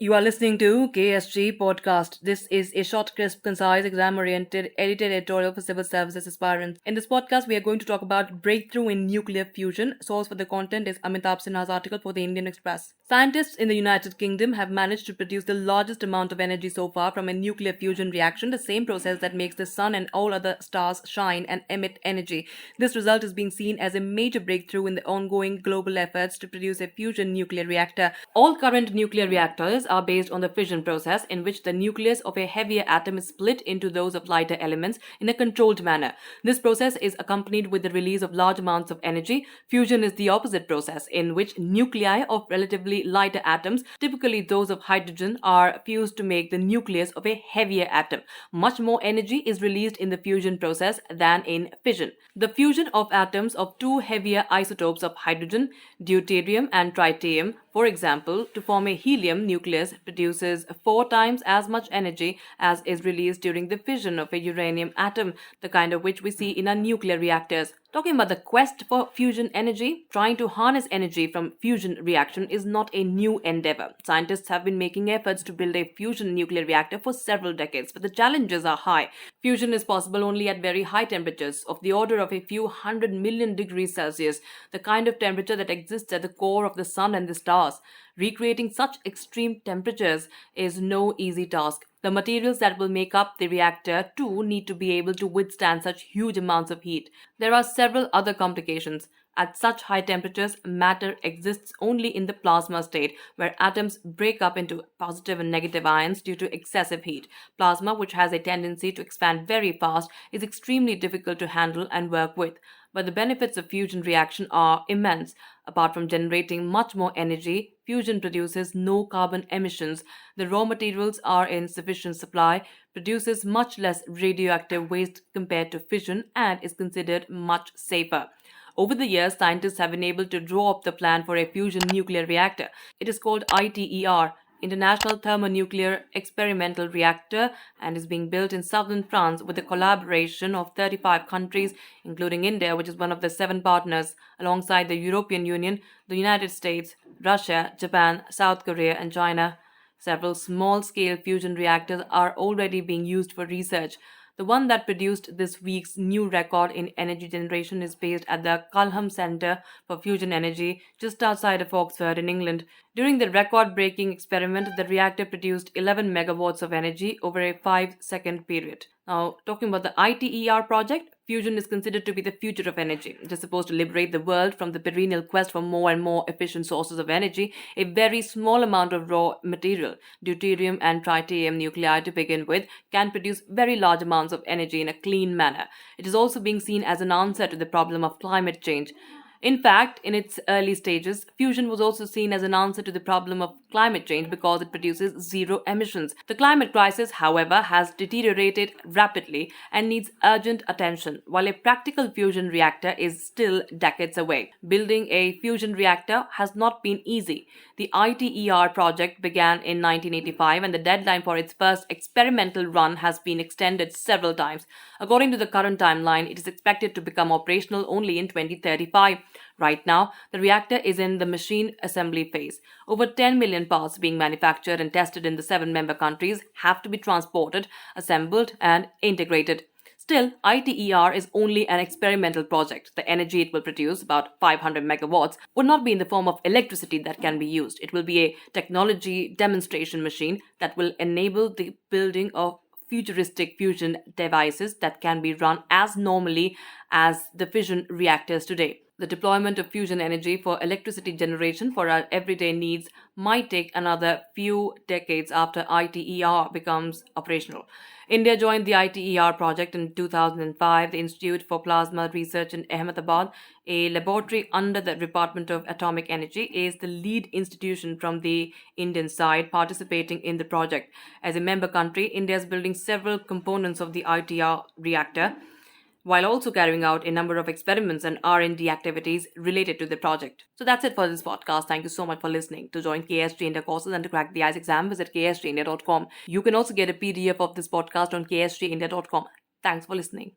You are listening to KSG Podcast. This is a short, crisp, concise, exam-oriented, edited editorial for civil services aspirants. In this podcast, we are going to talk about breakthrough in nuclear fusion. Source for the content is Amitabh Sinha's article for the Indian Express. Scientists in the United Kingdom have managed to produce the largest amount of energy so far from a nuclear fusion reaction, the same process that makes the sun and all other stars shine and emit energy. This result is being seen as a major breakthrough in the ongoing global efforts to produce a fusion nuclear reactor. All current nuclear reactors are based on the fission process, in which the nucleus of a heavier atom is split into those of lighter elements in a controlled manner. This process is accompanied with the release of large amounts of energy. Fusion is the opposite process, in which nuclei of relatively lighter atoms, typically those of hydrogen, are fused to make the nucleus of a heavier atom. Much more energy is released in the fusion process than in fission. The fusion of atoms of two heavier isotopes of hydrogen, deuterium and tritium, for example, to form a helium nucleus produces 4 times as much energy as is released during the fission of a uranium atom, the kind of which we see in our nuclear reactors. Talking about the quest for fusion energy, trying to harness energy from fusion reaction is not a new endeavour. Scientists have been making efforts to build a fusion nuclear reactor for several decades, but the challenges are high. Fusion is possible only at very high temperatures, of the order of a few 100 million degrees Celsius, the kind of temperature that exists at the core of the sun and the stars. Recreating such extreme temperatures is no easy task. The materials that will make up the reactor too need to be able to withstand such huge amounts of heat. There are several other complications. At such high temperatures, matter exists only in the plasma state, where atoms break up into positive and negative ions due to excessive heat. Plasma, which has a tendency to expand very fast, is extremely difficult to handle and work with. But the benefits of fusion reaction are immense. Apart from generating much more energy, fusion produces no carbon emissions. The raw materials are in sufficient supply, produces much less radioactive waste compared to fission, and is considered much safer. Over the years, scientists have been able to draw up the plan for a fusion nuclear reactor. It is called ITER, International Thermonuclear Experimental Reactor, and is being built in southern France with the collaboration of 35 countries, including India, which is one of the 7 partners, alongside the European Union, the United States, Russia, Japan, South Korea, and China. Several small-scale fusion reactors are already being used for research. The one that produced this week's new record in energy generation is based at the Culham Centre for Fusion Energy, just outside of Oxford in England. During the record-breaking experiment, the reactor produced 11 megawatts of energy over a 5-second period. Now, talking about the ITER project, fusion is considered to be the future of energy. It is supposed to liberate the world from the perennial quest for more and more efficient sources of energy. A very small amount of raw material, deuterium and tritium nuclei to begin with, can produce very large amounts of energy in a clean manner. It is also being seen as an answer to the problem of climate change. In fact, in its early stages, fusion was also seen as an answer to the problem of climate change because it produces zero emissions. The climate crisis, however, has deteriorated rapidly and needs urgent attention, while a practical fusion reactor is still decades away. Building a fusion reactor has not been easy. The ITER project began in 1985, and the deadline for its first experimental run has been extended several times. According to the current timeline, it is expected to become operational only in 2035. Right now, the reactor is in the machine assembly phase. Over 10 million parts being manufactured and tested in the 7 member countries have to be transported, assembled, and integrated. Still, ITER is only an experimental project. The energy it will produce, about 500 megawatts, would not be in the form of electricity that can be used. It will be a technology demonstration machine that will enable the building of futuristic fusion devices that can be run as normally as the fission reactors today. The deployment of fusion energy for electricity generation for our everyday needs might take another few decades after ITER becomes operational. India joined the ITER project in 2005. The Institute for Plasma Research in Ahmedabad, a laboratory under the Department of Atomic Energy, is the lead institution from the Indian side participating in the project. As a member country, India is building several components of the ITER reactor, while also carrying out a number of experiments and R&D activities related to the project. So that's it for this podcast. Thank you so much for listening. To join KSG India courses and to crack the IELTS exam, visit ksgindia.com. You can also get a PDF of this podcast on ksgindia.com. Thanks for listening.